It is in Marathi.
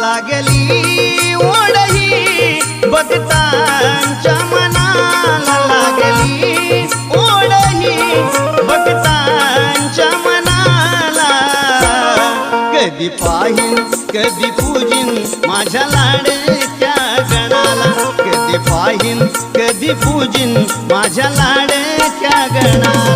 लागली ओढही भक्तांच्या मनाला लागली ओढही भक्तांच्या मनाला कधी पाहीन कधी पूजिन माझ्या लाडक्या गणाला कधी पाहीन कधी पूजिन माझ्या लाडक्या गणाला